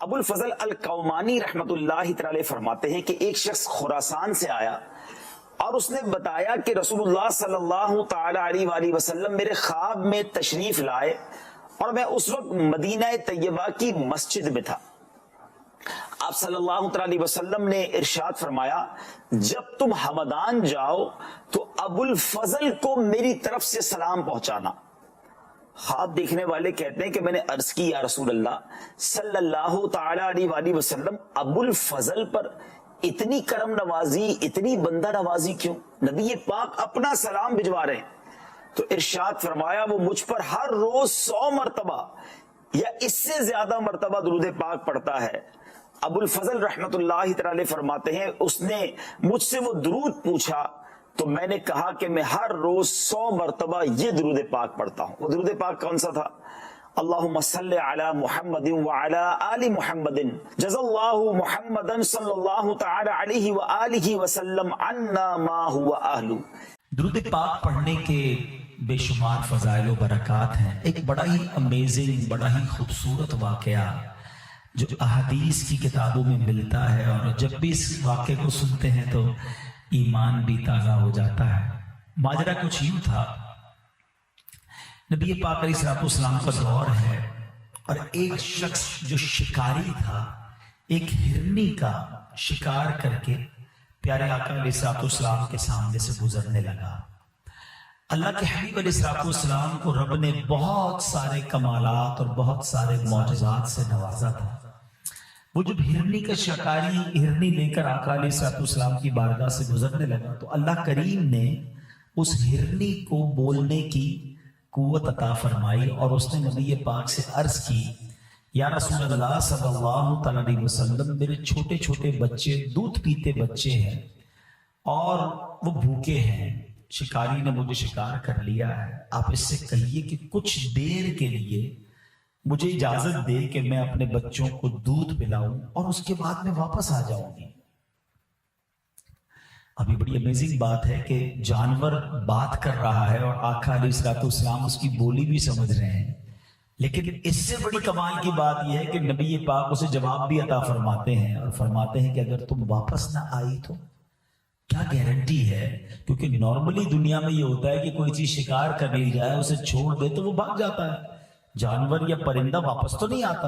ابو الفضل القومانی رحمت اللہ تعالی فرماتے ہیں کہ ایک شخص خراسان سے آیا اور اس نے بتایا کہ رسول اللہ صلی اللہ تعالی علیہ وآلہ وسلم میرے خواب میں تشریف لائے اور میں اس وقت مدینہ طیبہ کی مسجد میں تھا۔ آپ صلی اللہ تعالی علیہ وسلم نے ارشاد فرمایا جب تم ہمدان جاؤ تو ابو الفضل کو میری طرف سے سلام پہنچانا۔ خواب دیکھنے والے کہتے ہیں کہ میں نے عرض کی یا رسول اللہ صلی اللہ تعالی علیہ وآلہ وسلم ابو الفضل پر اتنی کرم نوازی، اتنی بندہ نوازی کیوں؟ نبی پاک اپنا سلام بھجوا رہے ہیں۔ تو ارشاد فرمایا وہ مجھ پر ہر روز 100 مرتبہ یا اس سے زیادہ مرتبہ درود پاک پڑھتا ہے۔ ابو الفضل رحمت اللہ تعالی فرماتے ہیں اس نے مجھ سے وہ درود پوچھا تو میں نے کہا کہ میں ہر روز 100 مرتبہ یہ درود پاک پڑھتا ہوں۔ وہ درود پاک کون سا تھا؟ اللہم صلی علی محمد وعلی آل محمد جزا اللہ محمدا صلی اللہ تعالی علیہ وآلہ وسلم عنا ما هو اہلہ۔ درود پاک پڑھنے کے بے شمار فضائل و برکات ہیں۔ ایک بڑا ہی امیزنگ، بڑا ہی خوبصورت واقعہ جو احادیث کی کتابوں میں ملتا ہے، اور جب بھی اس واقعے کو سنتے ہیں تو ایمان بھی تازہ ہو جاتا ہے۔ ماجرا کچھ یوں تھا، نبی پاک علیہ السلام کا دور ہے اور ایک شخص جو شکاری تھا ایک ہرنی کا شکار کر کے پیارے آقا علیہ السلام کے سامنے سے گزرنے لگا۔ اللہ کے حبیب علیہ السلام کو رب نے بہت سارے کمالات اور بہت سارے معجزات سے نوازا تھا۔ وہ جب ہرنی کا شکاری ہرنی لے کر آقا علیہ السلام کی بارگاہ سے گزرنے لگا تو اللہ کریم نے اس ہرنی کو بولنے کی قوت عطا فرمائی، اور اس نے نبی پاک سے عرض کی یا رسول اللہ صلی اللہ تعالی علیہ وسلم میرے چھوٹے چھوٹے بچے، دودھ پیتے بچے ہیں اور وہ بھوکے ہیں، شکاری نے مجھے شکار کر لیا ہے، آپ اس سے کہیے کہ کچھ دیر کے لیے مجھے اجازت دے کہ میں اپنے بچوں کو دودھ پلاؤں اور اس کے بعد میں واپس آ جاؤں گی۔ ابھی بڑی امیزنگ بات ہے کہ جانور بات کر رہا ہے اور آقا علیہ السلام اس کی بولی بھی سمجھ رہے ہیں، لیکن اس سے بڑی کمال کی بات یہ ہے کہ نبی پاک اسے جواب بھی عطا فرماتے ہیں اور فرماتے ہیں کہ اگر تم واپس نہ آئی تو کیا گارنٹی ہے؟ کیونکہ نارملی دنیا میں یہ ہوتا ہے کہ کوئی چیز شکار کر لی جائے، اسے چھوڑ دے تو وہ بھاگ جاتا ہے، جانور یا پرندہ واپس تو نہیں آتا۔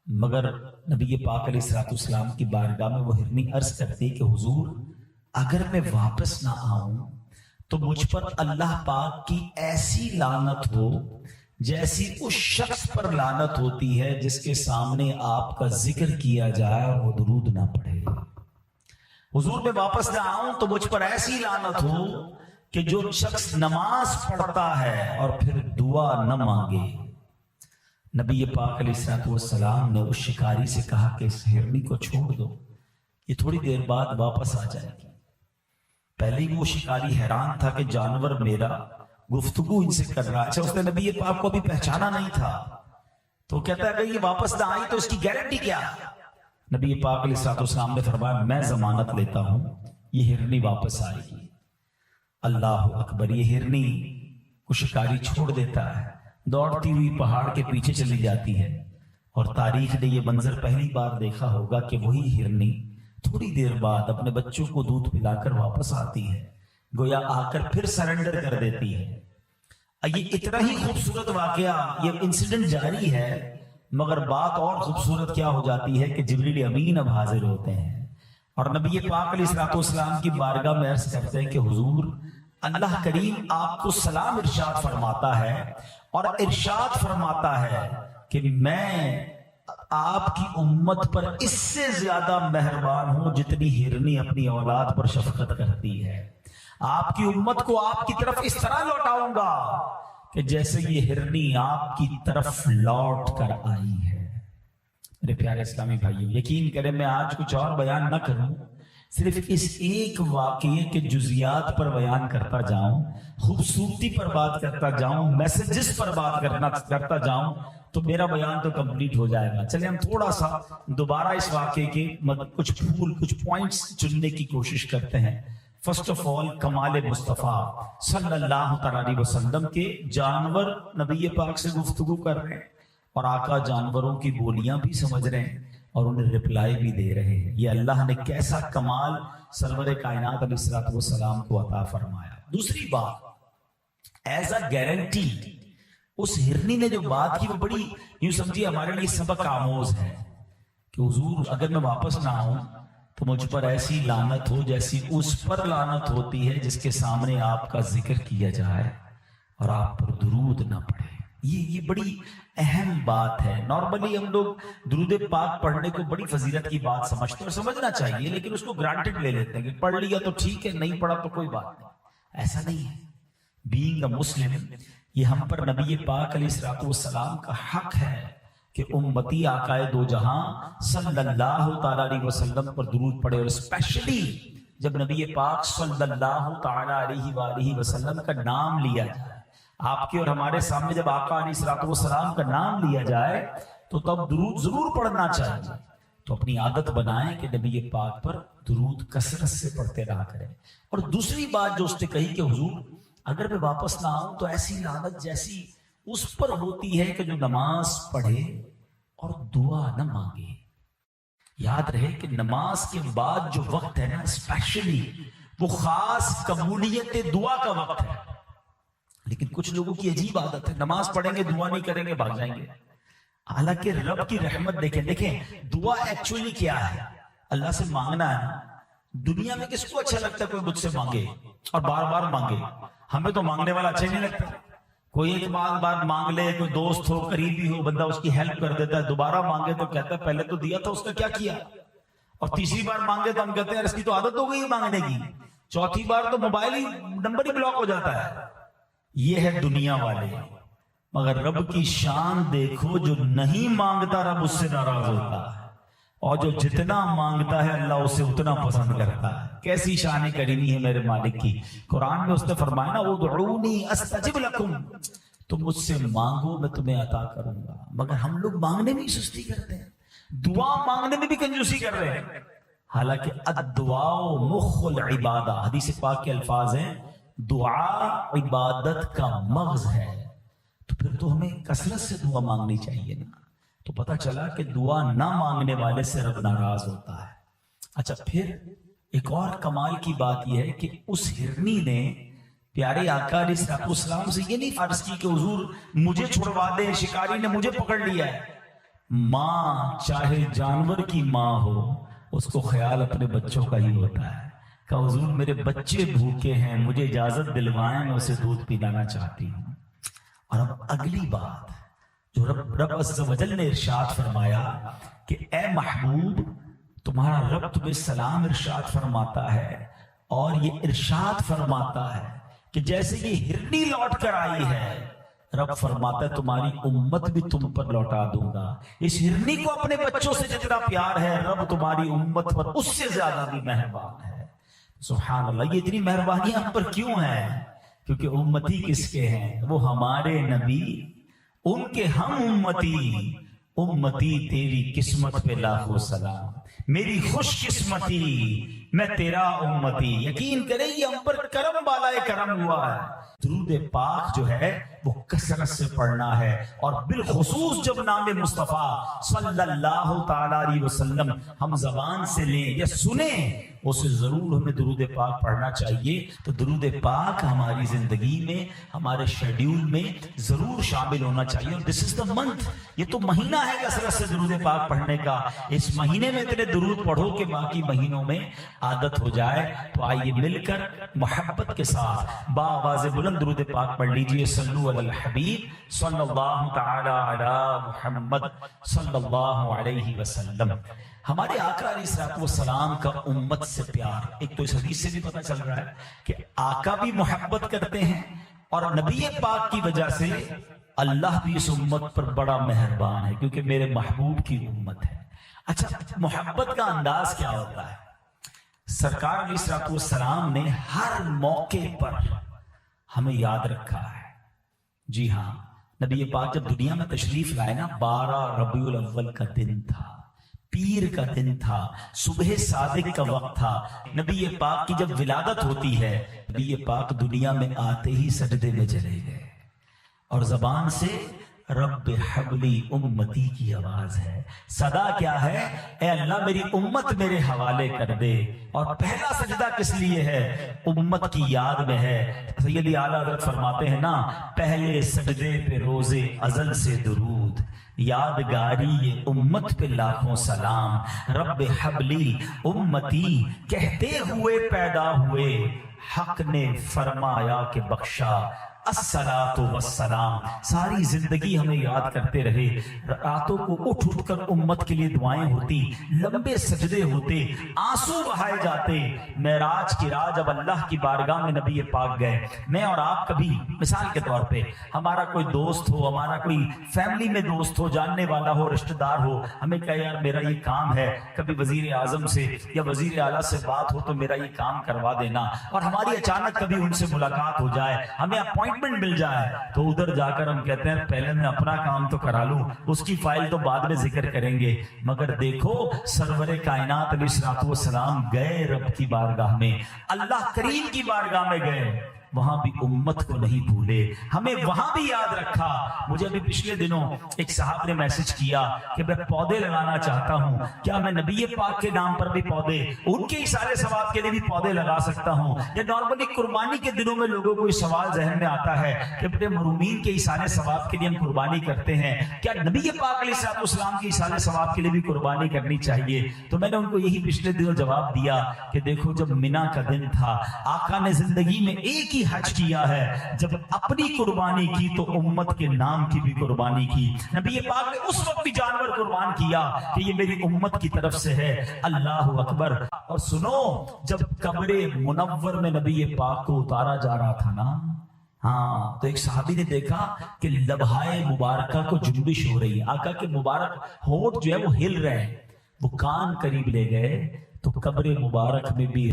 مگر نبی پاک علیہ السلام کی بارگاہ میں وہ ہرنی عرض کرتی کہ حضور اگر میں واپس نہ آؤں تو مجھ پر اللہ پاک کی ایسی لعنت ہو جیسی اس شخص پر لعنت ہوتی ہے جس کے سامنے آپ کا ذکر کیا جائے اور وہ درود نہ پڑھے۔ حضور میں واپس نہ آؤں تو مجھ پر ایسی لعنت ہو کہ جو شخص نماز پڑھتا ہے اور پھر دعا نہ مانگے۔ نبی پاک علیہ السلام نے اس شکاری سے کہا کہ اس ہرنی کو چھوڑ دو، یہ تھوڑی دیر بعد واپس آ جائے گی۔ پہلے وہ شکاری حیران تھا کہ جانور میرا گفتگو ان سے کر رہا ہے، اچھا اس نے نبی پاک کو بھی پہچانا نہیں تھا، تو کہتا ہے اگر یہ واپس نہ آئی تو اس کی گارنٹی کیا؟ نبی پاک علیہ السلام نے فرمایا میں ضمانت لیتا ہوں یہ ہرنی واپس آئے گی۔ اللہ اکبر! یہ ہرنی کو شکاری چھوڑ دیتا ہے، دوڑتی ہوئی پہاڑ کے پیچھے چلی جاتی ہے، اور تاریخ نے یہ منظر پہلی بار دیکھا ہوگا کہ وہی ہرنی تھوڑی دیر بعد اپنے بچوں کو دودھ پلا کر واپس آتی ہے، گویا آ کر پھر سرنڈر کر دیتی ہے۔ یہ اتنا ہی خوبصورت واقعہ، یہ انسیڈنٹ جاری ہے، مگر بات اور خوبصورت کیا ہو جاتی ہے کہ جبریل امین اب حاضر ہوتے ہیں اور نبی پاک علیہ السلام کی بارگاہ میں عرض کرتے ہیں کہ حضور اللہ کریم آپ کو سلام ارشاد فرماتا ہے، اور ارشاد فرماتا ہے کہ میں آپ کی امت پر اس سے زیادہ مہربان ہوں جتنی ہرنی اپنی اولاد پر شفقت کرتی ہے۔ آپ کی امت کو آپ کی طرف اس طرح لوٹاؤں گا کہ جیسے یہ ہرنی آپ کی طرف لوٹ کر آئی ہے۔ میرے پیارے اسلامی بھائیو، یقین کریں میں آج کچھ اور بیان نہ کروں، صرف اس ایک واقعے کے جزیات پر بیان کرتا جاؤں، خوبصورتی پر بات کرتا جاؤں، میسجز پر بات کرتا جاؤں تو میرا بیان تو کمپلیٹ ہو جائے گا۔ چلیں ہم تھوڑا سا دوبارہ اس واقعے کے کچھ پوائنٹس چننے کی کوشش کرتے ہیں۔ فرسٹ آف آل کمال مصطفیٰ صلی اللہ علیہ وسلم کے جانور نبی پاک سے گفتگو کر رہے ہیں اور آقا جانوروں کی بولیاں بھی سمجھ رہے ہیں اور انہیں رپلائی بھی دے رہے ہیں. یہ اللہ نے کیسا کمال سرور کائنات علیہ الصلوۃ والسلام کو عطا فرمایا. دوسری بات, ایز اے گارنٹی اس ہرنی نے جو بات کی وہ بڑی یوں سمجھیے ہمارے لیے سبق آموز ہے کہ حضور اگر میں واپس نہ آؤں تو مجھ پر ایسی لعنت ہو جیسی اس پر لعنت ہوتی ہے جس کے سامنے آپ کا ذکر کیا جائے اور آپ پر درود نہ پڑے. یہ بڑی اہم بات ہے. نارملی ہم لوگ درود پاک پڑھنے کو بڑی فضیلت کی بات سمجھتے ہیں اور سمجھنا چاہیے, لیکن اس کو گرانٹڈ لے لیتے ہیں کہ پڑھ لیا تو ٹھیک ہے, نہیں پڑھا تو کوئی بات نہیں. ایسا نہیں ہے. بینگ اے مسلم, یہ ہم پر نبی پاک علیہ الصلوۃ والسلام کا حق ہے کہ امتی آقائے دو جہاں صلی اللہ تعالی علیہ وسلم پر درود پڑھے, اور اسپیشلی جب نبی پاک صلی اللہ تعالی علیہ وآلہ وسلم کا نام لیا جائے. آپ کے اور ہمارے سامنے جب آقا علیہ الصلوۃ والسلام کا نام لیا جائے تو تب درود ضرور پڑھنا چاہیے. تو اپنی عادت بنائیں کہ نبی پاک پر درود کثرت سے پڑھتے رہا کریں. اور دوسری بات جو اس نے کہی کہ حضور اگر میں واپس نہ آؤں تو ایسی لعنت جیسی اس پر ہوتی ہے کہ جو نماز پڑھے اور دعا نہ مانگے. یاد رہے کہ نماز کے بعد جو وقت ہے نا اسپیشلی وہ خاص قبولیت دعا کا وقت ہے. لیکن کچھ لوگوں کی عجیب عادت ہے, نماز پڑھیں گے دعا نہیں کریں گے بھاگ جائیں گے. حالانکہ رب کی رحمت دیکھیں دعا ایکچولی کیا ہے, اللہ سے مانگنا ہے. دنیا میں کس کو اچھا لگتا ہے کوئی مجھ سے مانگے اور بار بار مانگے؟ ہمیں تو مانگنے والا اچھا نہیں لگتا. کوئی ایک بار مانگ لے, کوئی دوست ہو قریبی ہو بندہ اس کی ہیلپ کر دیتا ہے, دوبارہ مانگے تو کہتا ہے پہلے تو دیا تھا اس کا کیا کیا, اور تیسری بار مانگے تو ہم کہتے ہیں اس کی تو عادت ہو گئی مانگنے کی, چوتھی بار تو موبائل ہی نمبر ہی بلاک ہو جاتا ہے. یہ ہے دنیا والے. مگر رب کی شان دیکھو, جو نہیں مانگتا رب اس سے ناراض ہوتا ہے, اور جو جتنا مانگتا ہے اللہ اسے اتنا پسند کرتا ہے. کیسی شان کریمی ہے میرے مالک کی. قرآن میں اس نے فرمایا نا ادعونی استجب لکم, تم مجھ سے مانگو میں تمہیں عطا کروں گا. مگر ہم لوگ مانگنے میں سستی کرتے ہیں, دعا مانگنے میں بھی کنجوسی کر رہے ہیں. حالانکہ الدعاء مخ العبادہ, حدیث پاک کے الفاظ ہیں دعا عبادت کا مغز ہے. تو پھر تو ہمیں کثرت سے دعا مانگنی چاہیے نا. تو پتہ چلا کہ دعا نہ مانگنے والے سے رب ناراض ہوتا ہے. اچھا پھر ایک اور کمال کی بات یہ ہے کہ اس ہرنی نے پیارے آقا علیہ السلام سے یہ نہیں عرض کی کہ حضور مجھے چھڑوا دیں, شکاری نے مجھے پکڑ لیا ہے. ماں چاہے جانور کی ماں ہو اس کو خیال اپنے بچوں کا ہی ہوتا ہے کہ حضور میرے بچے بھوکے ہیں, مجھے اجازت دلوائیں, میں اسے دودھ پلانا چاہتی ہوں. اور اب اگلی بات جو رب عز و جل نے ارشاد فرمایا کہ اے محبوب تمہارا رب تمہیں سلام ارشاد فرماتا ہے, اور یہ ارشاد فرماتا ہے کہ جیسے یہ ہرنی لوٹ کر آئی ہے رب فرماتا ہے تمہاری امت بھی تم پر لوٹا دوں گا. اس ہرنی کو اپنے بچوں سے جتنا پیار ہے رب تمہاری امت پر اس سے زیادہ بھی مہربان ہے. سبحان اللہ. یہ اتنی مہربانی ہم پر کیوں ہے؟ کیونکہ امتی کس کے ہیں؟ وہ ہمارے نبی, ان کے ہم امتی. امتی تیری قسمت پہ لاکھوں سلام, میری خوش قسمتی میں تیرا امتی. یقین کرے یہ ہم پر کرم بالائے کرم ہوا ہے. درود پاک جو ہے وہ کثرت سے پڑھنا ہے, اور بالخصوص جب نام مصطفیٰ صلی اللہ تعالی علیہ وسلم ہم زبان سے لیں یا سنیں اسے ضرور ہمیں درود پاک پڑھنا چاہیے. تو درود پاک ہماری زندگی میں ہمارے شیڈیول میں ضرور شامل ہونا چاہیے. اور دس از دا منتھ, یہ تو مہینہ ہے کثرت سے درود پاک پڑھنے کا. اس مہینے میں اتنے درود پڑھو کہ باقی مہینوں میں عادت ہو جائے. تو آئیے مل کر محبت کے ساتھ باآواز بلند درود پاک پڑھ لیجئے. صلو علی الحبیب صلی اللہ تعالی علی محمد صلی اللہ علیہ وسلم. ہمارے آقا علیہ السلام کا امت سے پیار ایک تو اس حدیث سے بھی پتہ چل رہا ہے کہ آقا بھی محبت کرتے ہیں, اور نبی پاک کی وجہ سے اللہ بھی اس امت پر بڑا مہربان ہے کیونکہ میرے محبوب کی امت ہے. اچھا محبت کا انداز کیا ہوتا ہے؟ سرکار علیہ السلام نے ہر موقع پر ہمیں یاد رکھا ہے. جی ہاں, نبی پاک جب دنیا میں تشریف لائے نا 12 ربیع الاول کا دن تھا, پیر کا دن تھا, صبح صادق کا وقت تھا. نبی پاک کی جب ولادت ہوتی ہے نبی پاک دنیا میں آتے ہی سجدے میں چلے گئے اور زبان سے رب حبلی امتی کی آواز ہے. صدا کیا ہے؟ اے اللہ میری امت میرے حوالے کر دے. اور پہلا سجدہ کس لیے ہے؟ امت کی یاد میں ہے. سیدی اعلیٰ حضرت فرماتے ہیں نا، پہلے سجدے پہ روز ازل سے درود، یادگاری یہ امت پہ لاکھوں سلام. رب حبلی امتی کہتے ہوئے پیدا ہوئے، حق نے فرمایا کہ بخشا الصلاۃ والسلام. ساری زندگی ہمیں یاد کرتے رہے. راتوں کو اٹھ اٹھ کر امت کے لیے دعائیں ہوتی، لمبے سجدے ہوتے، آنسو بہائے جاتے. معراج کی رات جب اللہ کی بارگاہ میں نبی پاک گئے، میں اور آپ کبھی مثال کے طور پہ ہمارا کوئی دوست ہو، ہمارا کوئی فیملی میں دوست ہو، جاننے والا ہو، رشتہ دار ہو، ہمیں کہے یار میرا یہ کام ہے، کبھی وزیر اعظم سے یا وزیر اعلیٰ سے بات ہو تو میرا یہ کام کروا دینا. اور ہماری اچانک کبھی ان سے ملاقات ہو جائے، ہمیں اپوائنٹمنٹ مل جائے، تو ادھر جا کر ہم کہتے ہیں پہلے میں اپنا کام تو کرا لوں، اس کی فائل تو بعد میں ذکر کریں گے. مگر دیکھو سرور کائنات علیہ الصلوۃ والسلام گئے رب کی بارگاہ میں، اللہ کریم کی بارگاہ میں گئے، وہاں بھی امت کو نہیں بھولے، ہمیں وہاں بھی یاد رکھا. مجھے ابھی پچھلے دنوں ایک صاحب نے میسج کیا کہ میں پودے لگانا چاہتا ہوں، کیا میں نبی پاک کے نام پر بھی پودے، ان کے اشارے ثواب کے لیے بھی پودے لگا سکتا ہوں؟ یا نارملی قربانی کے دنوں میں لوگوں کو یہ سوال ذہن میں آتا ہے کہ اپنے مرحومین کے اشارے ثواب کے لیے ہم قربانی کرتے ہیں، کیا نبی پاک علیہ الصلوۃ والسلام کے اشارے ثواب کے لیے بھی قربانی کرنی چاہیے؟ تو میں نے ان کو یہی پچھلے دنوں جواب دیا کہ دیکھو جب منا کا دن تھا، آقا نے زندگی میں ایک حج کیا ہے، جب اپنی قربانی کی تو امت کے نام کی بھی قربانی کی. نبی پاک نے اس وقت بھی جانور قربان کیا کہ یہ میری امت کی طرف سے ہے. اللہ اکبر. اور سنو، جب قبر منور میں نبی پاک کو اتارا جا رہا تھا نا، ہاں، تو ایک صحابی نے دیکھا کہ لبہائے مبارکہ کو جنبش ہو رہی ہے، آقا کے مبارک ہونٹ جو ہے وہ ہل رہے ہیں. وہ کان قریب لے گئے تو قبر مبارک میں بھی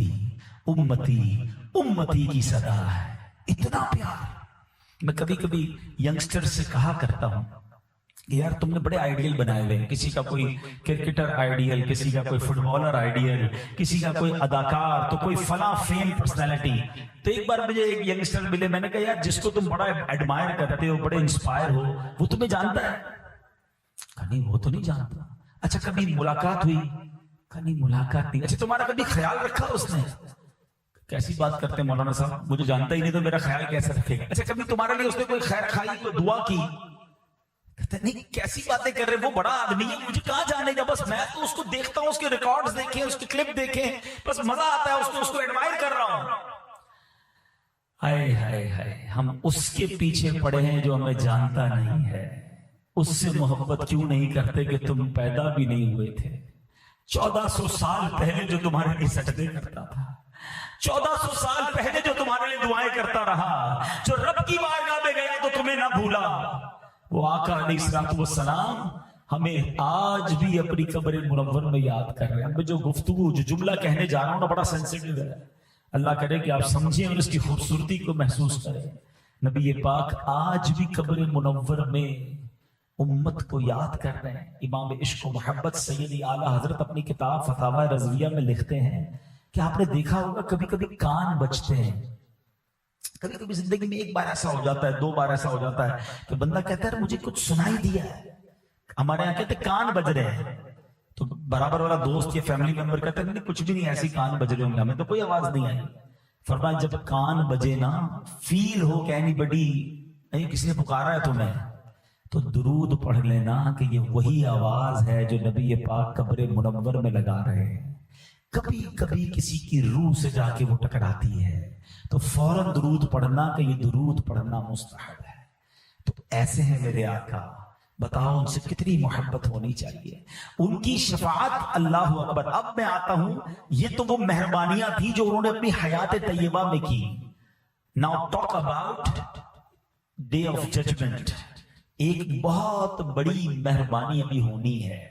امتی امتی کی صدا ہے. اتنا پیار. میں کبھی کبھی ینگسٹر سے کہا کرتا ہوں کہ یار تم نے بڑے آئیڈیل بنائے ہوئے ہیں، کسی کا کوئی کرکٹر آئیڈیل، کسی کا کوئی فٹ بالر آئیڈیل، کسی کا کوئی اداکار، تو کوئی فلاں فیم پرسنالٹی. تو ایک بار مجھے ایک ینگسٹر ملے، میں نے کہا یار جس کو تم بڑا ایڈمائر کرتے ہو، بڑے انسپائر ہو، وہ تمہیں جانتا ہے؟ کہا نہیں وہ تو نہیں جانتا. اچھا کبھی ملاقات ہوئی؟ کہا نہیں ملاقات نہیں. اچھا تمہارا کبھی خیال رکھا اس نے؟ کیسی بات کرتے ہیں مولانا صاحب، مجھے جانتا ہی نہیں تو میرا خیال کیسے رکھے گا؟ اچھا کبھی تمہارے لیے اس نے کوئی خیر خائی، کوئی دعا کی؟ کہتے نہیں کیسی باتیں کر رہے، وہ بڑا آدمی ہے، مجھے کہاں جانے گا، بس میں تو اس کو دیکھتا ہوں، اس کے ریکارڈز دیکھیں، اس کی کلپ دیکھیں، بس مزہ آتا ہے، اس کو ایڈمائر کر رہا ہوں. ہائے ہائے ہائے، ہم اس کے پیچھے پڑے ہیں جو ہمیں جانتا نہیں ہے. اس سے محبت کیوں نہیں کرتے کہ تم پیدا بھی نہیں ہوئے تھے؟ 1400 سال پہلے جو تمہارے لیے سجدے کرتا تھا، 1400 سال پہلے جو تمہارے لیے دعائیں کرتا رہا، جو رب کی بارگاہ میں گیا تو تمہیں نہ بھولا، وہ آقا علیہ الصلوۃ والسلام ہمیں آج بھی اپنی قبر منور میں یاد کر رہے ہیں. میں جو گفتگو، جو جملہ کہنے جا رہا ہوں نا، بڑا سینسیٹیو ہے. اللہ کرے کہ آپ سمجھیں اور اس کی خوبصورتی کو محسوس کریں. نبی پاک آج بھی قبر منور میں امت کو یاد کر رہے ہیں. امام عشق و محبت سیدی اعلیٰ حضرت اپنی کتاب فتاوی رضویہ میں لکھتے ہیں کہ آپ نے دیکھا ہوگا کبھی کبھی کان بجتے ہیں. کبھی کبھی زندگی میں ایک بار ایسا ہو جاتا ہے، 2 بار ایسا ہو جاتا ہے کہ بندہ کہتا ہے مجھے کچھ سنائی دیا ہے. ہمارے یہاں کہتے ہیں کان بج رہے ہیں، تو برابر والا دوست یا فیملی ممبر کہتا ہے نہیں کچھ بھی نہیں، ایسی کان بج رہے ہوں گے، ہمیں تو کوئی آواز نہیں آئی. فرمایا جب کان بجے نا، فیل ہو کہ اینی بڈی کسی نے پکارا ہے تمہیں، تو درود پڑھ لینا کہ یہ وہی آواز ہے جو نبی پاک قبر منور میں لگا رہے ہیں. کبھی کبھی کسی کی روح سے جا کے وہ ٹکراتی ہے تو فوراً درود پڑھنا کہ یہ درود پڑھنا مستحب ہے. تو ایسے ہیں میرے آقا، بتاؤ ان سے کتنی محبت ہونی چاہیے. ان کی شفاعت، اللہ اکبر. اب میں آتا ہوں، یہ تو وہ مہربانیاں تھی جو انہوں نے اپنی حیات طیبہ میں کی. Now talk about day of judgment. ایک بہت بڑی مہربانی ابھی ہونی ہے،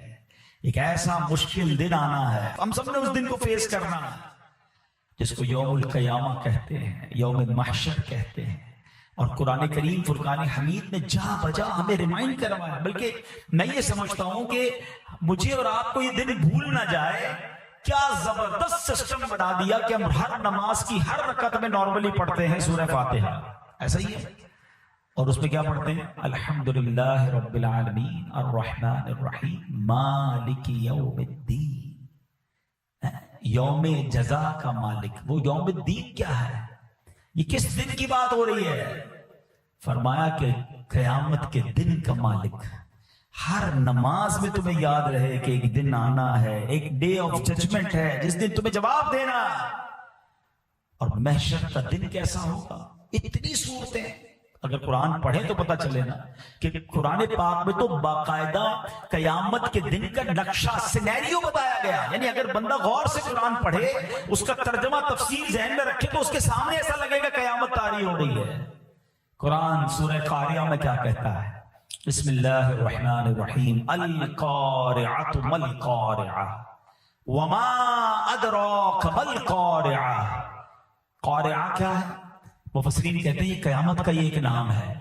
ایک ایسا مشکل دن آنا ہے، ہم سب نے اس دن کو فیس کرنا ہے، جس کو یوم القیامہ کہتے ہیں، یوم محشر کہتے ہیں. اور قرآن کریم فرقان حمید نے جا بجا ہمیں ریمائنڈ کروایا. بلکہ میں یہ سمجھتا ہوں کہ مجھے اور آپ کو یہ دن بھول نہ جائے. کیا زبردست سسٹم بنا دیا کہ ہم ہر نماز کی ہر رکعت میں نارملی پڑھتے ہیں سورہ فاتحہ. ایسا ہی ہے. اور اس میں کیا پڑھتے ہیں؟ الحمدللہ رب العالمین الرحمن الرحیم مالک یوم الدین، یوم جزا کا مالک۔ وہ یوم الدین کیا ہے؟ یہ کس دن کی بات ہو رہی ہے؟ فرمایا کہ قیامت کے دن کا مالک۔ ہر نماز میں تمہیں یاد رہے کہ ایک دن آنا ہے، ایک ڈے آف ججمنٹ ہے جس دن تمہیں جواب دینا۔ اور محشر کا دن کیسا ہوگا؟ اتنی صورتیں اگر قرآن پڑھیں تو پتہ چلے نا کہ قرآن پاک میں تو باقاعدہ قیامت کے دن کا نقشہ سینیریو بتایا گیا۔ یعنی اگر بندہ غور سے قرآن پڑھے، اس کا ترجمہ تفسیر ذہن میں رکھے تو اس کے سامنے ایسا لگے گا قیامت طاری ہو رہی ہے۔ قرآن سورہ قاریہ میں کیا کہتا ہے؟ بسم اللہ الرحمن الرحیم، القارعۃ ما القارعۃ وما ادراک ما القارعۃ۔ قارعہ کیا ہے؟ مفسرین کہتے ہیں یہ قیامت کا یہ ایک نام ہے،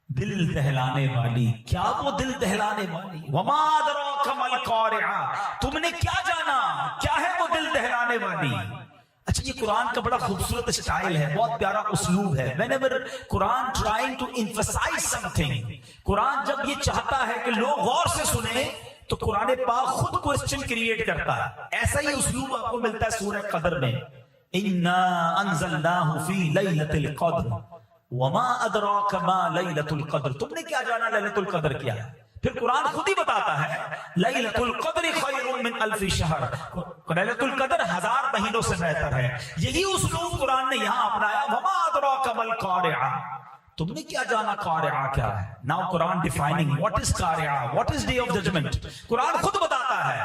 دل دہلانے والی۔ کیا وہ دل دہلانے والی؟ وما ادراک ما القارعۃ، تم نے کیا جانا کیا ہے وہ دل دہلانے والی؟ اچھا، یہ قرآن کا بڑا خوبصورت اسٹائل ہے، بہت پیارا اسلوب ہے۔ whenever Quran trying to emphasize something، قرآن جب یہ چاہتا ہے کہ لوگ غور سے سنیں تو قرآن پاک خود کوسچن کریٹ کرتا ہے۔ ایسا ہی اسلوب آپ کو ملتا ہے سورہ قدر میں، اِنَّا أَنزَلْنَاهُ فِي لَيْلَةِ الْقَدْرِ وَمَا أَدْرَاكَ مَا لَيْلَةُ الْقَدْرِ۔ تم نے کیا جانا ليلۃ القدر کیا ہے؟ پھر قرآن خود ہی بتاتا ہے لَيْلَةُ الْقَدْرِ خَيْرٌ مِّنْ أَلْفِ شَهْرٍ، ليلۃ القدر 1000 مہینوں سے بہتر ہے۔ یہی اسلوب قرآن نے یہاں اپنایا، وَمَا أَدْرَاكَ مَا الْقَارِعَةُ، تم نے کیا جانا قارعہ کیا ہے۔ ناؤ قرآن ڈیفائننگ واٹ از قارعہ، what is day of judgement, قرآن خود بتاتا ہے۔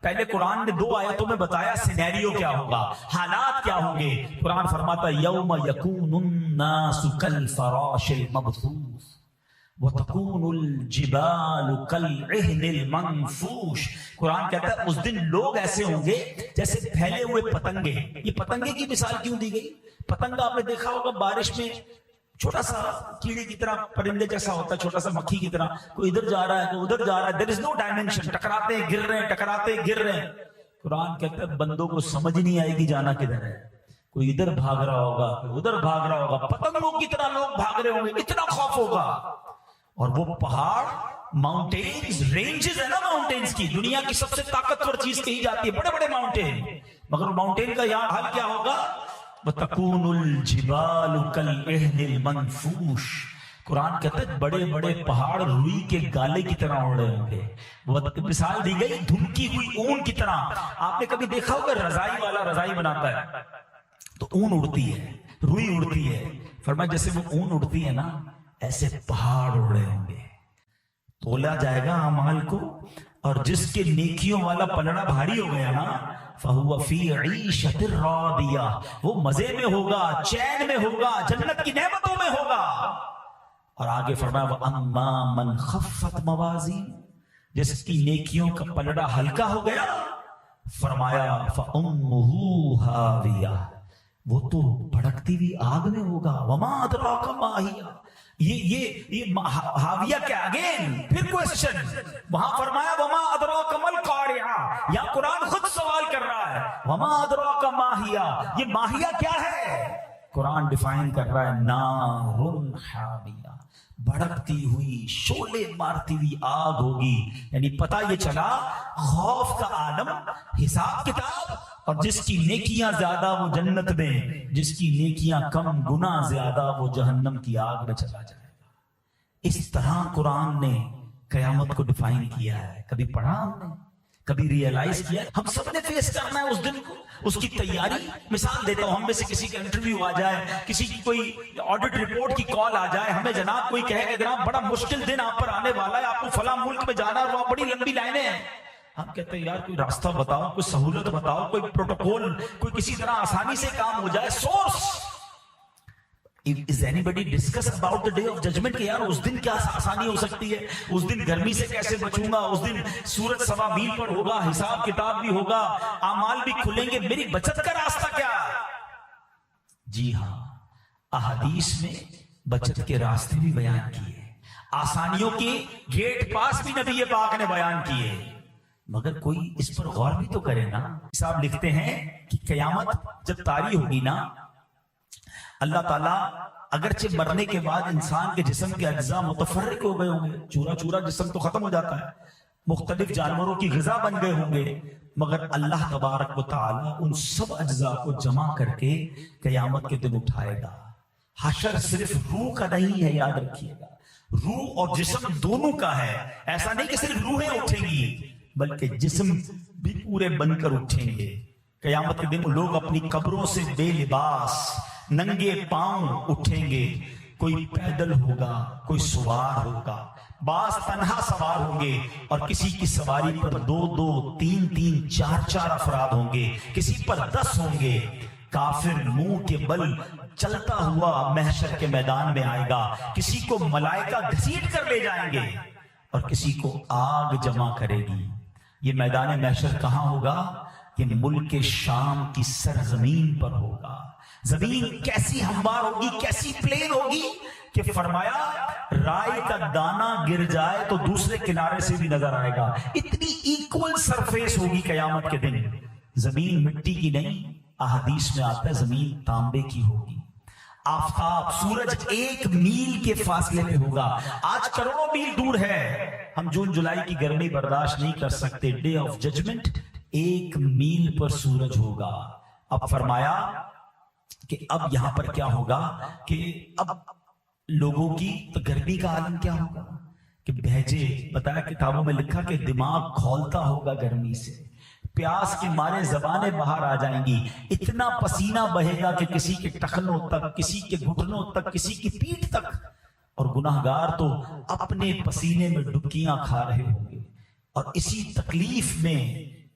پہلے قرآن نے 2 آیتوں میں بتایا سینیریو کیا ہوگا، حالات کیا ہوں گے۔ قرآن فرماتا ہے یوم یکون الناس کالفراش المبثوث وتکون الجبال کالعہن المنفوش۔ قرآن کہتا ہے اس دن لوگ ایسے ہوں گے جیسے پھیلے ہوئے پتنگے۔ یہ پتنگے کی مثال کیوں دی گئی؟ پتنگ آپ نے دیکھا ہوگا بارش میں چھوٹا سا کیڑے کی طرح، پرندے جیسا ہوتا ہے، چھوٹا سا مکھی کی طرح، کوئی ادھر جا رہا ہے کوئی ادھر جا رہا ہے، there is no dimension، ٹکراتے ہیں گر رہے ہیں، ٹکراتے ہیں گر رہے ہیں۔ قرآن کہتا ہے بندوں کو سمجھ نہیں آئے گی جانا کدھر ہے، کوئی ادھر بھاگ رہا ہوگا کوئی ادھر بھاگ رہا ہوگا، پتنگوں کی طرح لوگ بھاگ رہے ہوں گے، اتنا خوف ہوگا۔ اور وہ پہاڑ، ماؤنٹینز، رینجز ہے نا ماؤنٹینز کی، دنیا کی سب سے طاقتور چیز کہی جاتی ہے، بڑے بڑے ماؤنٹین، مگر ماؤنٹین کا یہاں حل کیا ہوگا؟ وَتَكُونُ الْجِبَالُ كَالْعِهْنِ الْمَنْفُوشِ۔ قرآن کہتا ہے بڑے بڑے پہاڑ روئی کے گالے کی طرح اڑ رہے ہوں گے۔ وہ مثال دی گئی دھمکی ہوئی اون کی طرح۔ آپ نے کبھی دیکھا ہوگا رضائی والا رضائی بناتا ہے تو اون اڑتی ہے، روئی اڑتی ہے، فرمایا جیسے وہ اون اڑتی ہے نا ایسے پہاڑ اڑ رہے ہوں گے۔ تولا جائے گا اعمال کو، اور جس کے نیکیوں والا پلڑا بھاری ہو گیا نا فَهُوَ فِي عِيشَةٍ رَاضِيَةٍ، وہ مزے میں ہوگا، چین میں ہوگا، جنت کی نعمتوں میں ہوگا۔ اور آگے فرمایا وَأَمَّا مَنْ خَفَّتْ مَوَازِينُهُ، جس کی نیکیوں کا پلڑا ہلکا ہو گیا، فرمایا فَأُمُّهُ هَاوِيَةٌ، وہ تو بھڑکتی ہوئی آگ میں ہوگا۔ وَمَا أَدْرَاكَ مَا هِيَ، یہ حاویہ کیا؟ اگین پھر کوسچن، وہاں فرمایا وما ادراک ما القارعہ، یا قرآن خود سوال کر رہا ہے وما ادراک ما ہی، یہ ماہیہ کیا ہے؟ قرآن ڈیفائن کر رہا ہے نار حامیہ، بھڑکتی ہوئی شعلے مارتی ہوئی آگ ہوگی۔ یعنی پتہ یہ چلا خوف کا عالم، حساب کتاب، اور جس کی نیکیاں زیادہ وہ جنت میں، جس کی نیکیاں کم گنا زیادہ وہ جہنم کی آگ میں چلا جائے گا۔ اس طرح قرآن نے قیامت کو ڈیفائن کیا ہے۔ کبھی پڑھا ہم نے، کبھی ریئلائز کیا؟ ہم سب نے فیس کرنا ہے اس دن کو، اس کی تیاری۔ مثال دیتا ہوں، ہم میں سے کسی کا انٹرویو آ جائے، کسی کی کوئی آڈٹ رپورٹ کی کال آ جائے، ہمیں جناب کوئی کہے کہ جناب بڑا مشکل دن آپ پر آنے والا ہے، آپ کو فلاں ملک میں جانا ہے، وہاں بڑی لمبی لائنیں ہیں۔ ہم کہتے ہیں یار کوئی راستہ بتاؤ، کوئی سہولت بتاؤ، کوئی پروٹوکول، کوئی کسی طرح آسانی سے کام ہو جائے، source. Is anybody discuss about the day of judgment کہ یار اس دن کیا آسانی ہو سکتی ہے، اس دن گرمی سے کیسے بچوں گا، اس دن سورج سوا میل پر ہوگا، حساب کتاب بھی ہوگا، اعمال بھی کھلیں گے، میری بچت کا راستہ کیا؟ جی ہاں، احادیث میں بچت کے راستے بھی بیان کیے، آسانیوں کے گیٹ پاس بھی نبی پاک نے بیان کیے، مگر کوئی اس پر غور بھی تو کرے نا۔ صاحب لکھتے ہیں کہ قیامت جب طاری ہوگی نا اللہ تعالیٰ اگرچہ مرنے کے بعد انسان کے جسم کے اجزاء متفرق ہو گئے ہوں گے، چورا چورا جسم تو ختم ہو جاتا ہے، مختلف جانوروں کی غذا بن گئے ہوں گے، مگر اللہ تبارک و تعالیٰ ان سب اجزاء کو جمع کر کے قیامت کے دن اٹھائے گا۔ حشر صرف روح کا نہیں ہے، یاد رکھیے گا، روح اور جسم دونوں کا ہے۔ ایسا نہیں کہ صرف روحیں اٹھیں گی، بلکہ جسم بھی پورے بن کر اٹھیں گے۔ قیامت کے دن لوگ اپنی قبروں سے بے لباس ننگے پاؤں اٹھیں گے، کوئی پیدل ہوگا، کوئی سوار ہوگا، بعض تنہا سوار ہوں گے اور کسی کی سواری پر 2 2 3 3 4 4 افراد ہوں گے، کسی پر 10 ہوں گے۔ کافر منہ کے بل چلتا ہوا محشر کے میدان میں آئے گا، کسی کو ملائکہ گھسیٹ کر لے جائیں گے اور کسی کو آگ جمع کرے گی۔ یہ میدان محشر کہاں ہوگا؟ یہ ملک شام کی سرزمین پر ہوگا۔ زمین کیسی ہموار ہوگی، کیسی پلین ہوگی کہ فرمایا رائی کا دانہ گر جائے تو دوسرے کنارے سے بھی نظر آئے گا، اتنی ایکول سرفیس ہوگی قیامت کے دن۔ زمین مٹی کی نہیں، احادیث میں آتا ہے زمین تانبے کی ہوگی۔ آفتاب سورج 1 میل کے فاصلے میں ہوگا، آج کروڑوں میل دور ہے، ہم جون جولائی کی گرمی برداشت نہیں کر سکتے۔ ڈے آف ججمنٹ 1 میل پر سورج ہوگا۔ اب فرمایا کہ اب یہاں پر کیا ہوگا کہ اب لوگوں کی تو گرمی کا عالم کیا ہوگا کہ بھیجے، بتایا کتابوں میں لکھا کہ دماغ کھولتا ہوگا گرمی سے، پیاس کے مارے زبانیں باہر آ جائیں گی، اتنا پسینہ بہے گا کہ کسی کے ٹخنوں تک، کسی کے گھٹنوں تک، کسی کی پیٹھ تک، اور گناہگار تو اپنے پسینے میں ڈبکیاں کھا رہے ہوں گے۔ اور اسی تکلیف میں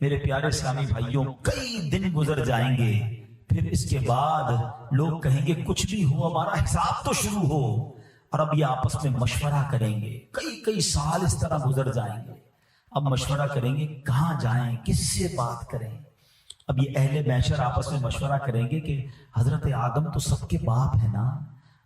میرے پیارے اسلامی بھائیوں کئی دن گزر جائیں گے، پھر اس کے بعد لوگ کہیں گے کچھ بھی ہو ہمارا حساب تو شروع ہو، اور اب یہ آپس میں مشورہ کریں گے، کئی سال اس طرح گزر جائیں گے۔ اب مشورہ کریں گے کہاں جائیں، کس سے بات کریں۔ اب یہ اہل محشر آپس میں مشورہ کریں گے کہ حضرت آدم تو سب کے باپ ہے نا،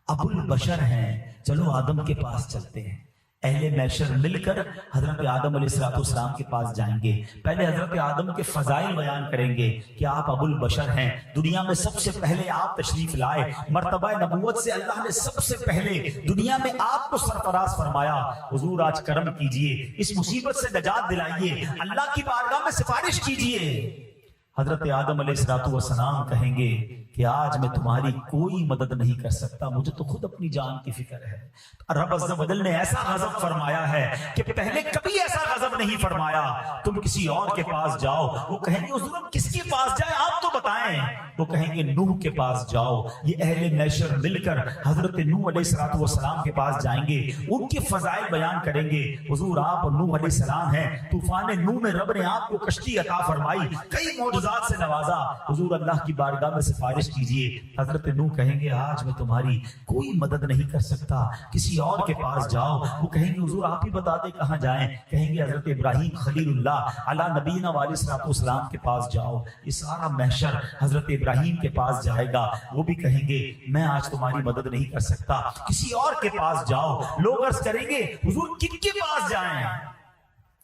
ابو البشر ہیں، چلو آدم کے پاس چلتے ہیں۔ اہل محشر مل کر حضرت آدم علیہ السلام کے پاس جائیں گے، پہلے حضرت آدم کے فضائل بیان کریں گے کہ آپ ابو البشر ہیں، دنیا میں سب سے پہلے آپ تشریف لائے، مرتبہ نبوت سے اللہ نے سب سے پہلے دنیا میں آپ کو سرفراز فرمایا، حضور آج کرم کیجئے، اس مصیبت سے نجات دلائیے، اللہ کی بارگاہ میں سفارش کیجئے۔ حضرت آدم علیہ السلام کہیں گے کہ آج میں تمہاری کوئی مدد نہیں کر سکتا، مجھے تو خود اپنی جان کی فکر ہے۔ رب عز و جل نے ایسا غضب فرمایا ہے کہ پہلے کبھی ایسا غضب نہیں فرمایا، تم کسی اور کے پاس جاؤ۔ وہ کہیں گے حضور ہم کس کے پاس جائیں، آپ تو بتائیں۔ وہ کہیں گے نوح کے پاس جاؤ۔ یہ اہل محشر مل کر حضرت نوح علیہ السلام کے پاس جائیں گے، ان کے فضائل بیان کریں گے، حضور آپ نوح علیہ السلام ہیں، طوفان نوح میں رب نے آپ کو کشتی عطا فرمائی، کئی معجزات سے نوازا، حضور اللہ کی بارگاہ میں سفارش کیجئے۔ حضرت نوح کہیں گے آج میں تمہاری کوئی مدد نہیں کر سکتا، کسی اور کے پاس جاؤ۔ وہ کہیں گے حضور آپ ہی بتا دیں کہاں جائیں۔ کہیں گے حضرت ابراہیم خلیل اللہ علی نبینا علیہ السلام کے پاس جاؤ۔ یہ سارا محشر حضرت ابراہیم کے پاس جائے گا، وہ بھی کہیں گے میں آج تمہاری مدد نہیں کر سکتا، کسی اور کے پاس جاؤ۔ لوگ عرض کریں گے حضور کن کے پاس جائیں؟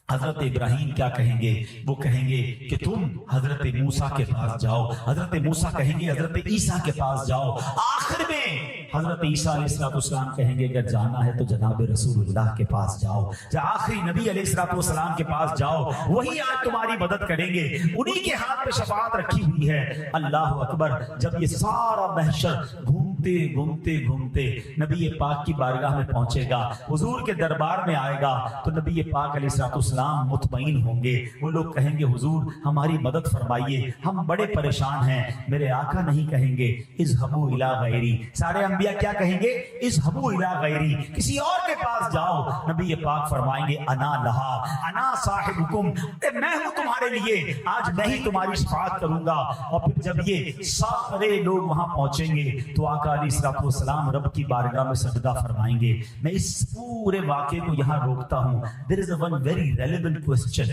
حضرت ابراہیم کیا کہیں گے؟ وہ کہیں گے کہ تم حضرت موسیٰ کے پاس جاؤ۔ حضرت موسیٰ کہیں گے حضرت عیسیٰ کے پاس جاؤ۔ آخر میں حضرت عیسیٰ علیہ السلام کہیں گے اگر جانا ہے تو جناب رسول اللہ کے پاس جاؤ، آخری نبی علیہ السلام کے پاس جاؤ، وہی آج تمہاری مدد کریں گے، انہی کے ہاتھ پہ شفاعت رکھی ہوئی ہے۔ اللہ اکبر۔ جب یہ سارا محشر گھومتے گھومتے گھومتے نبی پاک کی بارگاہ میں پہنچے گا، حضور کے دربار میں آئے گا، تو نبی پاک علیہ السلام مطمئن ہوں گے۔ وہ لوگ کہیں گے حضور ہماری مدد فرمائیے، ہم بڑے پریشان ہیں۔ میرے آقا نہیں کہیں گے اذهبوا الی غیری، سارے انبیاء کیا کہیں گے؟ اذهبوا الی غیری، کسی اور کے پاس جاؤ۔ نبی پاک فرمائیں گے انا لہا انا صاحبکم، میں ہوں تمہارے لیے، آج میں ہی تمہاری شفاعت کروں گا۔ اور پھر جب یہ سارے لوگ وہاں پہنچیں گے تو آقا علیہ السلام رب کی بارگاہ میں سجدہ فرمائیں گے۔ میں اس پورے واقعے کو یہاں روکتا ہوں۔ There is a one very relevant question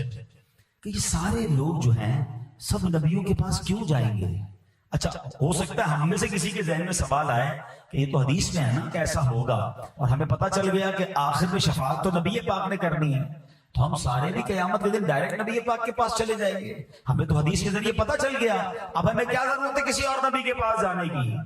کہ یہ سارے لوگ جو ہیں سب نبیوں کے پاس کیوں جائیں گے؟ اچھا ہو سکتا ہے ہم میں سے کسی کے ذہن میں سوال آئے کہ یہ تو حدیث میں ہے نا کہ ایسا ہوگا، اور ہمیں پتہ چل گیا کہ آخر میں شفاعت تو نبی پاک نے کرنی ہے، تو ہم سارے بھی قیامت کے دن ڈائریکٹ نبی پاک کے پاس چلے جائیں گے۔ ہمیں تو حدیث کے ذریعے پتہ چل گیا، اب ہمیں کیا ضرورت ہے کسی اور نبی کے پاس جانے کی؟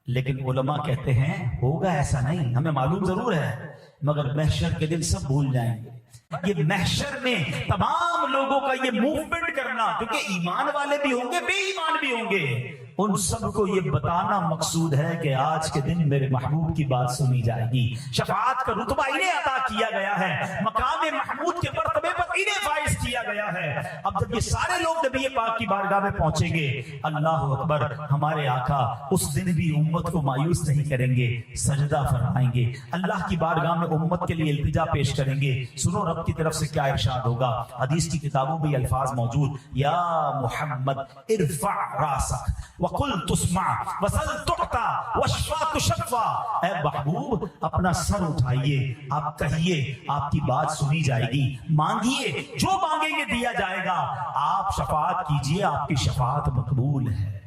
لیکن علماء کہتے ہیں ہوگا ایسا نہیں، ہمیں معلوم ضرور ہے مگر محشر کے دن سب بھول جائیں گے۔ یہ محشر میں تمام لوگوں کا یہ موومنٹ کرنا، کیونکہ ایمان والے بھی ہوں گے، بے ایمان بھی ہوں گے، ان سب کو یہ بتانا مقصود ہے کہ آج کے دن میرے محبوب کی بات سنی جائے گی۔ شفاعت کا رتبہ انہیں عطا کیا گیا ہے، مقام محمود کے مرتبے پر انہیں فائز کیا گیا ہے۔ اب جب یہ سارے لوگ نبی پاک کی بارگاہ میں پہنچیں گے، اللہ اکبر، ہمارے آقا اس دن بھی امت کو مایوس نہیں کریں گے، سجدہ فرمائیں گے، اللہ کی بارگاہ میں امت کے لیے التجا پیش کریں گے۔ سنو رب کی طرف سے کیا ارشاد ہوگا، حدیث کی کتابوں میں الفاظ موجود، یا محمد ارفع راسک وقل تسمع وسل تعطا واشفع تشفع، اے محبوب اپنا سر اٹھائیے، آپ کہیے آپ کی بات سنی جائے گی، مانگیے جو مانگیں گے دیا جائے گا، آپ شفاعت کیجیے آپ کی شفاعت مقبول ہے۔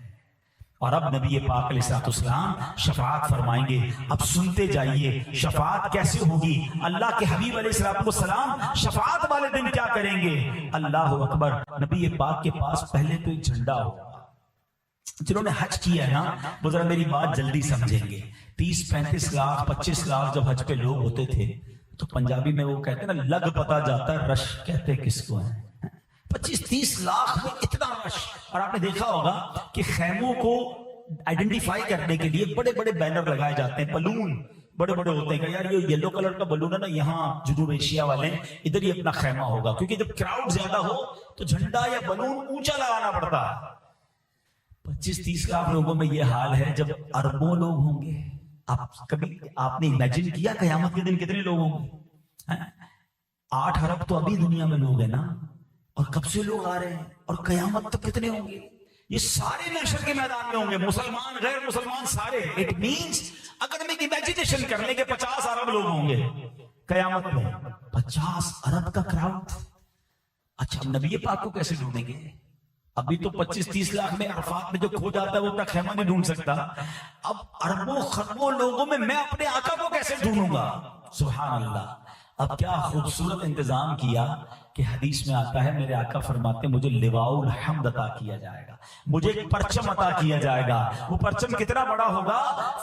اور اب نبی پاک علیہ الصلوۃ والسلام شفاعت فرمائیں گے۔ اب سنتے جائیے شفاعت کیسے ہوگی، اللہ کے حبیب علیہ الصلوۃ والسلام شفاعت والے دن کیا کریں گے۔ اللہ اکبر، نبی پاک کے پاس پہلے تو ایک جھنڈا ہوگا۔ جنہوں نے حج کیا ہے نا وہ ذرا میری بات جلدی سمجھیں گے، 30-35 لاکھ 25 لاکھ جب حج پہ لوگ ہوتے تھے تو پنجابی میں وہ کہتے ہیں نا، لگ پتا جاتا ہے رش کہتے کس کو ہے، 25-30 لاکھ میں اتنا رش۔ اور آپ نے دیکھا ہوگا کہ خیموں کو آئیڈینٹیفائی کرنے کے لیے بڑے بڑے بینر لگائے جاتے ہیں، بلون بڑے بڑے ہوتے ہیں کہ یار یہ یلو کلر کا بلون ہے نا، یہاں جنوب ایشیا والے ادھر ہی اپنا خیمہ ہوگا، کیونکہ جب کراؤڈ زیادہ ہو تو جھنڈا یا بلون اونچا لگانا پڑتا ہے۔ 25-30 لاکھ لوگوں میں یہ حال ہے، جب اربوں لوگ ہوں گے، آپ نے امیجن کیا قیامت کے دن کتنے لوگ ہوں گے؟ 8 ارب تو ابھی دنیا میں لوگ ہیں نا، اور کب سے لوگ آ رہے ہیں، اور قیامت تک کتنے ہوں گے؟ یہ سارے محشر کے میدان میں ہوں گے، مسلمان غیر مسلمان سارے۔ اٹ مینز اگر ہم ایک امیجنیشن کر لیں کہ 50 ارب لوگ ہوں گے قیامت میں، 50 ارب کا کراؤڈ، اچھا نبی پاک کو کیسے ڈھونڈیں گے؟ ابھی تو 25-30 لاکھ میں عرفات میں جو کھو جاتا ہے وہ اپنا خیمہ نہیں ڈھونڈ سکتا، اب اربوں خربوں لوگوں میں میں اپنے آقا کو کیسے ڈھونڈوں گا؟ سبحان اللہ۔ اب کیا خوبصورت انتظام کیا کہ حدیث میں آتا ہے میرے آقا فرماتے مجھے لواء الحمد عطا کیا جائے گا، مجھے ایک پرچم عطا کیا جائے گا۔ وہ پرچم کتنا بڑا ہوگا؟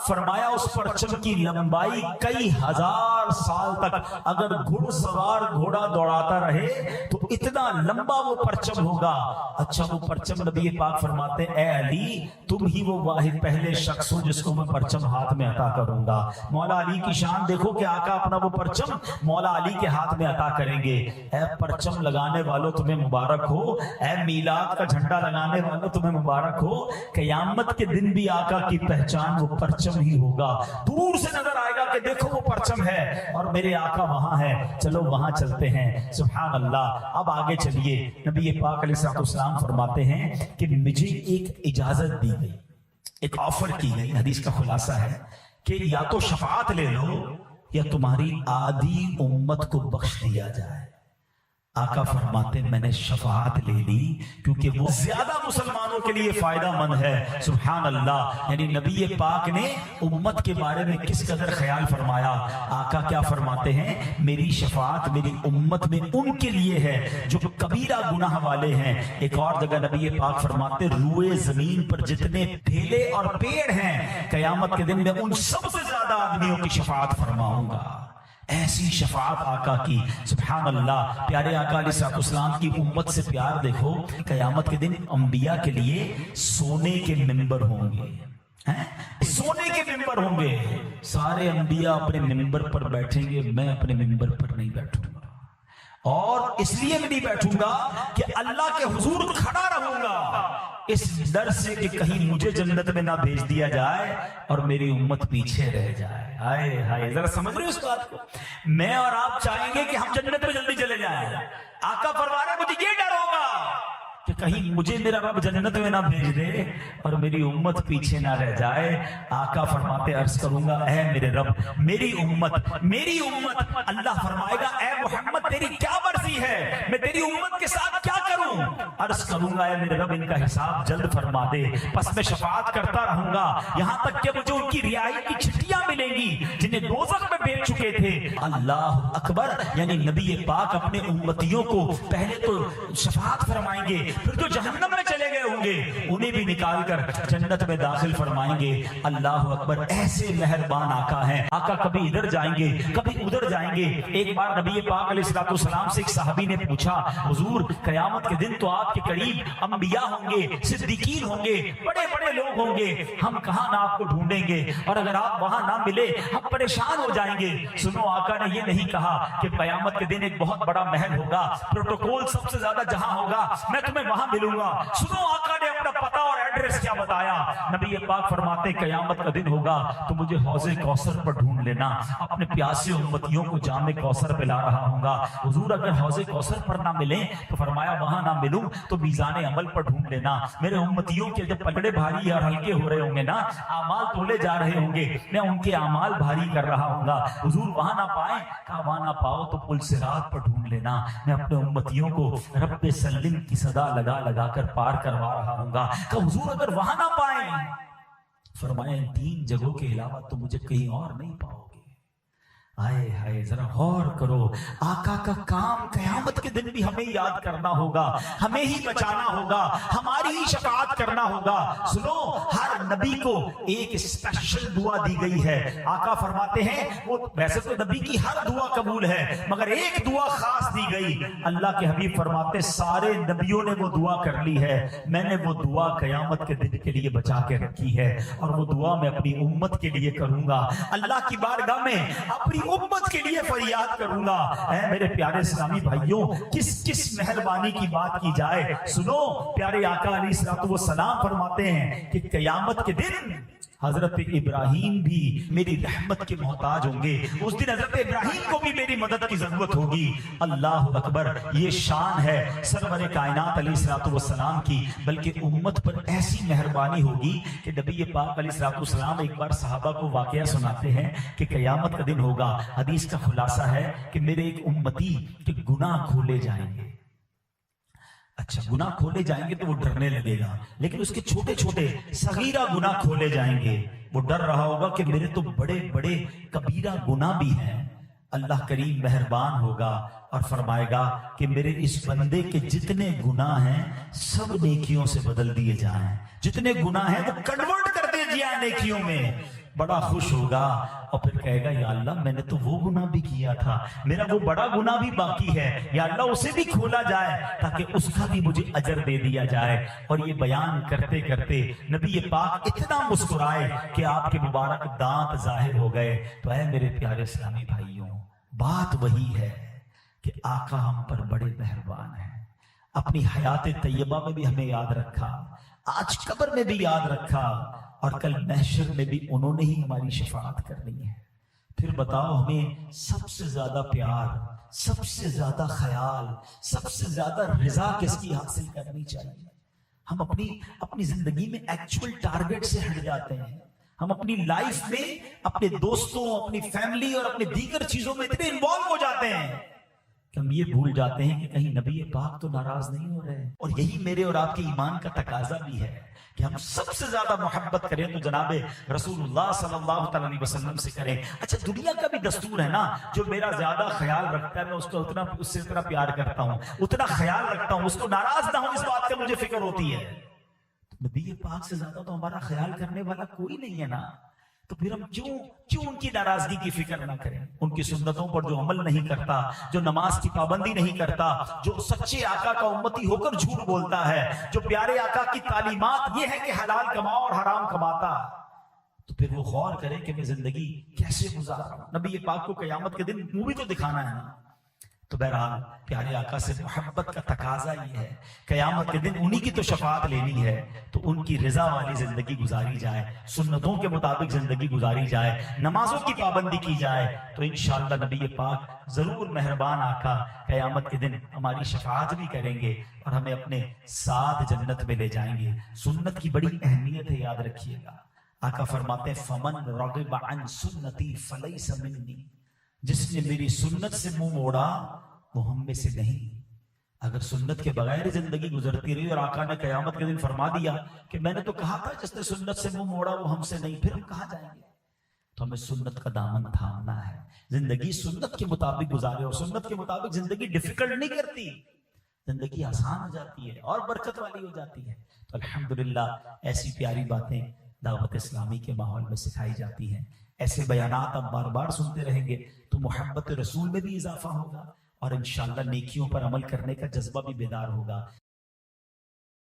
فرمایا اس پرچم کی لمبائی کئی ہزار سال تک، اگر گھڑ سوار گھوڑا دوڑاتا رہے تو اتنا لمبا وہ پرچم ہوگا۔ اچھا وہ پرچم نبی پاک فرماتے اے علی تم ہی وہ واحد پہلے شخص ہو جس کو میں پرچم ہاتھ میں عطا کروں گا۔ مولا علی کی شان دیکھو کہ آقا اپنا وہ پرچم مولا علی کے ہاتھ میں عطا کریں گے۔ اے پرچم لگانے والوں تمہیں مبارک ہو، اے میلاد کا جھنڈا لگانے والوں تمہیں مبارک ہو، قیامت کے دن بھی آقا کی پہچان وہ پرچم ہی ہوگا۔ دور سے نظر آئے گا کہ دیکھو وہ پرچم ہے اور میرے آقا وہاں ہے، چلو وہاں چلتے ہیں۔ سبحان اللہ۔ اب آگے چلیے، نبی پاک علیہ الصلوۃ والسلام فرماتے ہیں کہ مجھے ایک اجازت دی گئی، ایک آفر کی گئی۔ حدیث کا خلاصہ ہے کہ یا تو شفاعت لے لو یا تمہاری آدھی امت کو بخش دیا جائے۔ آقا فرماتے میں نے شفاعت لے لی کیونکہ وہ زیادہ مسلمانوں کے لیے فائدہ مند ہے۔ سبحان اللہ۔ یعنی نبی پاک نے امت کے بارے میں کس قدر خیال فرمایا۔ آقا کیا فرماتے ہیں؟ میری شفاعت میری امت میں ان کے لیے ہے جو کبیرہ گناہ والے ہیں۔ ایک اور جگہ نبی پاک فرماتے روئے زمین پر جتنے ڈھیلے اور پیڑ ہیں قیامت کے دن میں ان سب سے زیادہ آدمیوں کی شفاعت فرماؤں گا۔ ایسی شفاعت آقا کی۔ سبحان اللہ۔ پیارے آقا علیہ الصلوۃ والسلام کی امت سے پیار دیکھو، قیامت کے دن انبیاء کے لیے سونے کے منبر ہوں گے، سونے کے منبر ہوں گے، سارے انبیاء اپنے منبر پر بیٹھیں گے، میں اپنے منبر پر نہیں بیٹھوں گا، اور اس لیے میں نہیں بیٹھوں گا کہ اللہ کے حضور کھڑا رہوں گا اس ڈر سے کہ کہیں مجھے جنت میں نہ بھیج دیا جائے اور میری امت پیچھے رہ جائے۔ ہائے ہائے، ذرا سمجھ رہے ہو اس بات کو؟ میں اور آپ چاہیں گے کہ ہم جنت میں جلدی چلے جائیں، آقا فرما رہے مجھے یہ ڈر ہوگا کہ کہیں مجھے میرا رب جنت میں نہ بھیج دے اور میری امت پیچھے نہ رہ جائے۔ آقا فرماتے عرض کروں گا اے میرے رب میری امت اللہ فرمائے گا اے محمد تیری کیا مرضی ہے، میں تیری امت کے ساتھ کیا کروں؟ عرض کروں گا اے میرے رب ان کا حساب جلد فرما دے، پس میں شفاعت کرتا رہوں گا یہاں تک کہ مجھے ان کی رہائی کی چھٹیاں ملیں گی جنہیں دوزخ میں بیچ چکے تھے۔ اللہ اکبر۔ یعنی نبی پاک اپنے امتیوں کو پہلے تو شفاعت فرمائیں گے، پھر جو جہنم میں چلے گئے ہوں ہوں گے انہیں بھی نکال کر جنت میں داخل فرمائیں گے۔ اللہ اکبر، ایسے مہربان آقا ہیں۔ آقا کبھی ادھر جائیں گے کبھی ادھر جائیں گے۔ ایک بار نبی پاک علیہ الصلوۃ والسلام سے ایک صحابی نے پوچھا، حضور قیامت کے دن تو آپ کے قریب انبیاء ہوں گے، صدیقین ہوں گے، بڑے بڑے لوگ ہوں گے، ہم کہاں نہ آپ کو ڈھونڈیں گے، اور اگر آپ وہاں نہ ملے ہم پریشان ہو جائیں گے۔ سنو، آقا نے یہ نہیں کہا کہ قیامت کے دن ایک بہت بڑا محل ہوگا، پروٹوکول سب سے زیادہ جہاں ہوگا میں تمہیں وہاں ملوں گا۔ سنو، آقا نے اپنا پتہ اور ایڈریس کیا بتایا۔ نبی پاک فرماتے قیامت کا دن ہوگا تو مجھے حوض کوثر پر ڈھونڈ لینا، اپنے پیاسے امتیوں کو جام کوثر پہ لا رہا ہوں گا۔ حضور اگر حوض کوثر پر نہ ملیں تو فرمایا وہاں نہ ملوں تو میزان عمل پر ڈھونڈ لینا، میرے امتیوں کے جب پلڑے بھاری اور ہلکے ہو رہے ہوں گے نا، اعمال تولے جا رہے ہوں گے، میں ان کے اعمال بھاری کر رہا ہوں گا۔ حضور وہاں نہ پائیں، کہا وہاں نہ پاؤ تو پل صراط پر ڈھونڈ لینا، میں اپنے امتیوں کو رب سلم کی صدا لگا لگا کر پار کروا رہا ہوں گا۔ کہ حضور اگر وہاں نہ پائیں، فرمایا ان تین جگہوں کے علاوہ تو مجھے کہیں اور نہیں پاؤ گے۔ آئے ہائے، ذرا غور کرو، آقا کا کام قیامت کے دن بھی ہمیں یاد کرنا ہوگا، ہمیں ہی بچانا ہوگا، ہماری ہی شفاعت کرنا ہوگا۔ سنو، ہر نبی کو ایک اسپیشل دعا دی گئی ہے۔ آقا فرماتے ہیں وہ ویسے تو نبی کی ہر دعا قبول ہے مگر ایک دعا خاص دی گئی۔ اللہ کے حبیب فرماتے سارے نبیوں نے وہ دعا کر لی ہے، میں نے وہ دعا قیامت کے دن کے لیے بچا کے رکھی ہے، اور وہ دعا میں اپنی امت کے لیے کروں گا، اللہ کی بارگاہ میں اپنی امت کے لیے فریاد کروں گا۔ اے میرے پیارے اسلامی بھائیوں، کس کس مہربانی کی بات کی جائے۔ سنو، پیارے آقا علیہ الصلوۃ والسلام فرماتے ہیں کہ قیامت کے دن حضرت ابراہیم بھی میری رحمت کے محتاج ہوں گے، اس دن حضرت ابراہیم کو بھی میری مدد کی ضرورت ہوگی۔ اللہ اکبر، یہ شان ہے سرور کائنات علیہ الصلوۃ والسلام کی، بلکہ امت پر ایسی مہربانی ہوگی کہ نبی پاک علیہ الصلوۃ والسلام ایک بار صحابہ کو واقعہ سناتے ہیں کہ قیامت کا دن ہوگا، حدیث کا خلاصہ ہے کہ میرے ایک امتی کے گناہ کھولے جائیں گے۔ اچھا، گناہ کھولے جائیں گے تو وہ ڈرنے لگے گا، لیکن اس کے چھوٹے چھوٹے صغیرہ گناہ کھولے جائیں گے، وہ ڈر رہا ہوگا کہ میرے تو بڑے بڑے کبیرہ گناہ بھی ہیں۔ اللہ کریم مہربان ہوگا اور فرمائے گا کہ میرے اس بندے کے جتنے گناہ ہیں سب نیکیوں سے بدل دیے جائیں، جتنے گناہ ہیں وہ کنورٹ کر دے جائیں نیکیوں میں۔ بڑا خوش ہوگا اور پھر کہے گا یا اللہ میں نے تو وہ گناہ بھی کیا تھا، میرا وہ بڑا گناہ بھی باقی ہے، یا اللہ اسے بھی کھولا جائے تاکہ اس کا بھی مجھے اجر دے دیا جائے۔ اور یہ بیان کرتے کرتے نبی پاک اتنا مسکرائے کہ آپ کے مبارک دانت ظاہر ہو گئے۔ تو اے میرے پیارے اسلامی بھائیوں، بات وہی ہے کہ آقا ہم پر بڑے مہربان ہیں، اپنی حیات طیبہ میں بھی ہمیں یاد رکھا، آج قبر میں بھی یاد رکھا، اور کل محشر میں بھی انہوں نے ہی ہماری شفاعت کرنی ہے۔ پھر بتاؤ ہمیں سب سے زیادہ پیار، سب سے زیادہ خیال، سب سے زیادہ رضا کس کی حاصل کرنی چاہیے؟ ہم اپنی زندگی میں ایکچول ٹارگٹ سے ہٹ جاتے ہیں، ہم اپنی لائف میں اپنے دوستوں، اپنی فیملی اور اپنے دیگر چیزوں میں اتنے انوالو ہو جاتے ہیں کہ ہم یہ بھول جاتے ہیں کہ کہیں نبی پاک تو ناراض نہیں ہو رہے۔ اور یہی میرے اور آپ کے ایمان کا تقاضا بھی ہے کہ ہم سب سے زیادہ محبت کریں تو جناب رسول اللہ صلی اللہ علیہ وسلم سے کریں۔ اچھا، دنیا کا بھی دستور ہے نا، جو میرا زیادہ خیال رکھتا ہے میں اس سے اتنا پیار کرتا ہوں، اتنا خیال رکھتا ہوں، اس کو ناراض نہ ہوں اس بات کا مجھے فکر ہوتی ہے۔ نبی پاک سے زیادہ تو ہمارا خیال کرنے والا کوئی نہیں ہے نا، تو پھر ہم کیوں ان کی ناراضگی کی فکر نہ کریں؟ ان کی سنتوں پر جو عمل نہیں کرتا، جو نماز کی پابندی نہیں کرتا، جو سچے آقا کا امتی ہو کر جھوٹ بولتا ہے، جو پیارے آقا کی تعلیمات یہ ہے کہ حلال کماؤ اور حرام کماتا، تو پھر وہ غور کرے کہ میں زندگی کیسے گزارا۔ نبی پاک کو قیامت کے دن منہ بھی تو دکھانا ہے نا۔ تو بہرحال پیارے آقا سے محبت کا تقاضا یہ ہے، قیامت کے دن انہی کی تو شفاعت لینی ہے، تو ان کی رضا والی زندگی گزاری جائے، سنتوں کے مطابق زندگی گزاری جائے، نمازوں کی پابندی کی جائے، تو انشاءاللہ نبی پاک ضرور مہربان آقا قیامت کے دن ہماری شفاعت بھی کریں گے اور ہمیں اپنے ساتھ جنت میں لے جائیں گے۔ سنت کی بڑی اہمیت ہے، یاد رکھیے گا۔ آقا فرماتے ہیں فمن رغب عن سنتی فلیس منی، جس نے میری سنت سے منہ موڑا وہ ہم میں سے نہیں۔ اگر سنت کے بغیر زندگی گزرتی رہی اور آقا نے قیامت کے دن فرما دیا کہ میں نے تو کہا تھا جس نے سنت سے منہ موڑا وہ ہم سے نہیں، پھر ہم کہاں جائیں گے؟ تو ہمیں سنت کا دامن تھامنا ہے، زندگی سنت کے مطابق گزارے، اور سنت کے مطابق زندگی ڈیفیکلٹ نہیں کرتی، زندگی آسان ہو جاتی ہے اور برکت والی ہو جاتی ہے. تو الحمدللہ ایسی پیاری باتیں دعوت اسلامی کے ماحول میں سکھائی جاتی ہیں. ایسے بیانات آپ بار بار سنتے رہیں گے تو محبت رسول میں بھی اضافہ ہوگا اور انشاءاللہ نیکیوں پر عمل کرنے کا جذبہ بھی بیدار ہوگا.